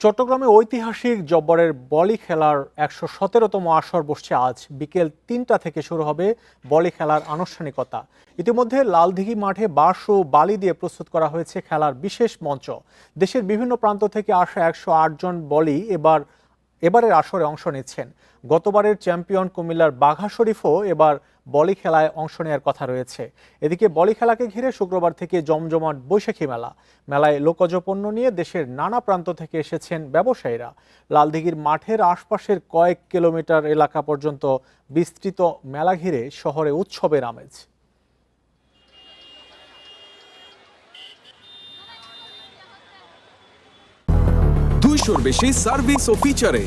চট্টগ্রামে ঐতিহাসিক জব্বরের বলি খেলার ১১৭তম আসর বসছে আজ। বিকেল ৩টা থেকে শুরু হবে বলি খেলার আনুষ্ঠানিকতা। ইতিমধ্যে লালদিঘি মাঠে বাঁশ ও বালি দিয়ে প্রস্তুত করা হয়েছে খেলার বিশেষ মঞ্চ। দেশের বিভিন্ন প্রান্ত থেকে আসা ১০৮ জন বলি এবারের আসরে অংশ নিচ্ছেন। গতবারের চ্যাম্পিয়ন কুমিল্লার বাঘা শরীফও এবার বলি খেলায় অংশ নেওয়ার কথা রয়েছে। এদিকে বলি খেলাকে ঘিরে শুক্রবার থেকে জমজমাট বৈশাখী মেলায় লোকজ পণ্য নিয়ে দেশের নানা প্রান্ত থেকে এসেছেন ব্যবসায়ীরা। লালদিঘির মাঠের আশপাশের কয়েক কিলোমিটার এলাকা পর্যন্ত বিস্তৃত মেলা ঘিরে শহরে উৎসবের আমেজ। দুইশোর বেশি সার্ভিস ও ফিচারে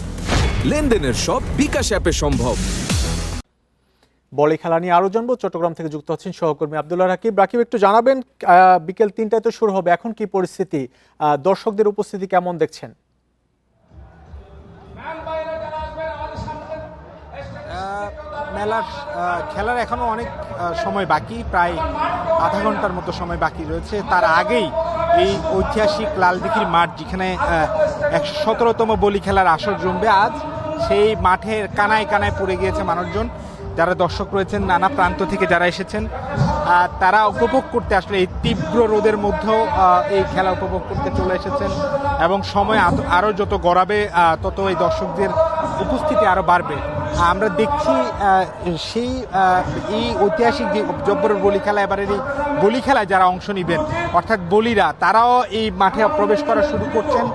লেনদেনের সব বিকাশ অ্যাপে সম্ভব। বলি খেলা নিয়ে আরো জানবো। চট্টগ্রাম থেকে যুক্ত হচ্ছেন সহকর্মী আব্দুল্লাহ রাকিব। একটু জানাবেন, বিকেল ৩টায় তো শুরু হবে, এখন কি পরিস্থিতি, দর্শকদের উপস্থিতি কেমন দেখছেন? মেলার খেলার এখনো অনেক সময় বাকি, প্রায় আধা ঘন্টার মতো সময় বাকি রয়েছে। তার আগেই এই ঐতিহাসিক লালদিঘির মাঠ, যেখানে ১১৭তম বলি খেলার আসর জমবে আজ, সেই মাঠের কানায় কানায় পড়ে গিয়েছে মানুষজন। যারা দর্শক রয়েছেন নানা প্রান্ত থেকে যারা এসেছেন, তারা উপভোগ করতে আসলে এই তীব্র রোদের মধ্যেও এই খেলা উপভোগ করতে চলে এসেছেন। এবং সময় আরও যত গড়াবে তত এই দর্শকদের উপস্থিতি আরও বাড়বে। আমরা দেখছি সেই এই ঐতিহাসিক যে জব্বরের বলি খেলা, এবারের এই বলি খেলায় যারা অংশ নেবেন অর্থাৎ বলিরা, তারাও এই মাঠে প্রবেশ করা শুরু করছেন।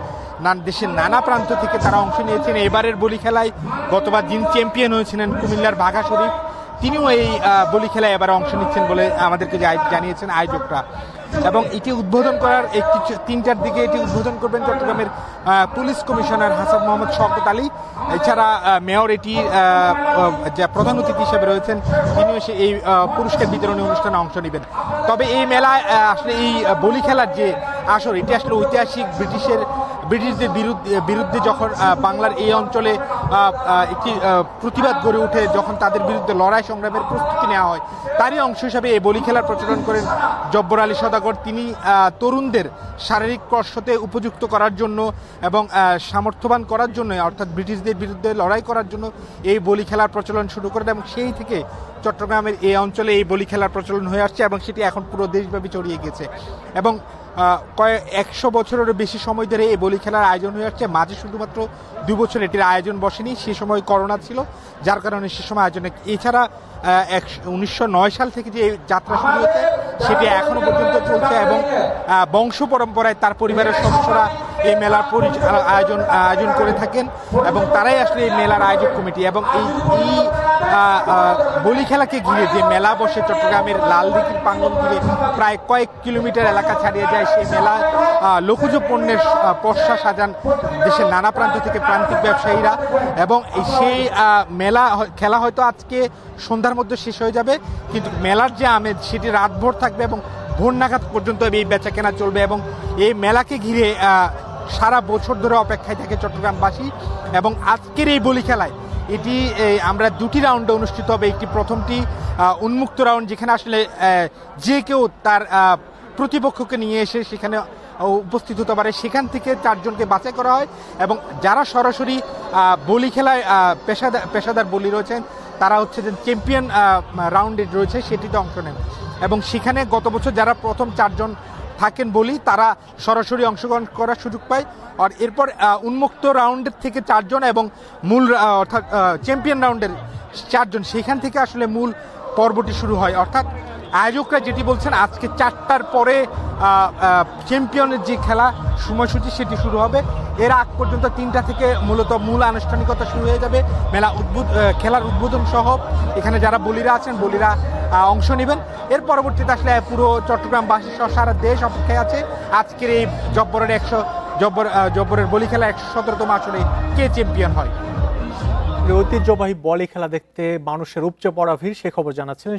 দেশের নানা প্রান্ত থেকে তারা অংশ নিয়েছেন এবারের বলি খেলায়। গতবার যিনি চ্যাম্পিয়ন হয়েছিলেন কুমিল্লার বাঘা শরীফ, তিনিও এই বলি খেলায় এবারে অংশ নিচ্ছেন বলে আমাদেরকে জানিয়েছেন আয়োজকরা। এবং এটি উদ্বোধন করার ৩টার দিকে এটি উদ্বোধন করবেন চট্টগ্রামের পুলিশ কমিশনার হাসান মোহাম্মদ শওকত আলী। এছাড়া মেয়র এটি যা প্রধান অতিথি হিসেবে রয়েছেন, তিনিও এই পুরস্কার বিতরণী অনুষ্ঠানে অংশ নেবেন। তবে এই মেলায় আসলে এই বলি খেলার যে আসর, এটি আসলে ঐতিহাসিক ব্রিটিশদের বিরুদ্ধে যখন বাংলার এই অঞ্চলে একটি প্রতিবাদ গড়ে ওঠে, যখন তাদের বিরুদ্ধে লড়াই সংগ্রামের প্রস্তুতি নেওয়া হয়, তারই অংশ হিসাবে এই বলি খেলার প্রচলন করেন জব্বর আলী সওদাগর। তিনি তরুণদের শারীরিক কসরতে উপযুক্ত করার জন্য এবং সামর্থ্যবান করার জন্য, অর্থাৎ ব্রিটিশদের বিরুদ্ধে লড়াই করার জন্য এই বলি খেলার প্রচলন শুরু করেন। এবং সেই থেকে চট্টগ্রামের এই অঞ্চলে এই বলি খেলার প্রচলন হয়ে আসছে এবং সেটি এখন পুরো দেশব্যাপী ছড়িয়ে গেছে। এবং ১০০ বছরেরও বেশি সময় ধরে এই বলি খেলার আয়োজন হয়ে আসছে। মাঝে শুধুমাত্র ২ বছর এটির আয়োজন বসেনি, সে সময় করোনা ছিল, যার কারণে সে সময় আয়োজনে। এছাড়া ১৯০৯ সাল থেকে যে যাত্রা শুরু হয়েছে সেটি এখনো পর্যন্ত চলছে এবং বংশ পরম্পরায় তার পরিবারের সদস্যরা এই মেলার আয়োজন করে থাকেন এবং তারাই আসলে এই মেলার আয়োজক কমিটি। এবং এই বলি খেলাকে ঘিরে যে মেলা বসে চট্টগ্রামের লালদিঘির প্রাঙ্গণ ঘিরে প্রায় কয়েক কিলোমিটার এলাকা ছাড়িয়ে যায়, সেই মেলা লোকজ পণ্যের পসরা সাজান দেশের নানা প্রান্ত থেকে প্রান্তিক ব্যবসায়ীরা। এবং সেই মেলা খেলা হয়তো আজকে সন্ধ্যার মধ্যে শেষ হয়ে যাবে, কিন্তু মেলার যে আমেজ সেটি রাতভর থাকবে এবং ভোর নাগাদ পর্যন্ত এই বেচা কেনা চলবে। এবং এই মেলাকে ঘিরে সারা বছর ধরে অপেক্ষায় থাকে চট্টগ্রামবাসী। এবং আজকের এই বলি খেলায় এটি আমরা 2টি রাউন্ডে অনুষ্ঠিত হবে। একটি প্রথমটি উন্মুক্ত রাউন্ড, যেখানে আসলে যে কেউ তার প্রতিপক্ষকে নিয়ে এসে সেখানে উপস্থিত হতে পারে। সেখান থেকে 4 জনকে বাছাই করা হয় এবং যারা সরাসরি বলি খেলায় পেশাদার বলি রয়েছেন, তারা হচ্ছে যে চ্যাম্পিয়ন রাউন্ডে রয়েছে, সেটিতে অংশ নেন। এবং সেখানে গত বছর যারা প্রথম 4 জন থাকেন বলি, তারা সরাসরি অংশগ্রহণ করার সুযোগ পায়। আর এরপর উন্মুক্ত রাউন্ডের থেকে 4 জন এবং মূল অর্থাৎ চ্যাম্পিয়ন রাউন্ডের 4 জন, সেখান থেকে আসলে মূল পর্বটি শুরু হয়। অর্থাৎ আয়োজকরা যেটি বলছেন, আজকে 4টার পরে চ্যাম্পিয়নের যে খেলা সময়সূচি সেটি শুরু হবে। এর আগ পর্যন্ত 3টা থেকে মূলত মূল আনুষ্ঠানিকতা শুরু হয়ে যাবে। খেলার উদ্বোধন সহ এখানে যারা বলিরা আছেন, বলিরা অংশ নেবেন। এর পরবর্তীতে আসলে পুরো চট্টগ্রামবাসী সহ সারা দেশ অপেক্ষায় আছে আজকের এই জব্বরের বলি খেলা ১১৭তম আসলে কে চ্যাম্পিয়ন হয়। ঐতিহ্যবাহী বলি খেলা দেখতে মানুষের উপচে পড়া ভিড়, সে খবর জানাচ্ছিলেন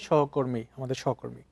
আমাদের সহকর্মী।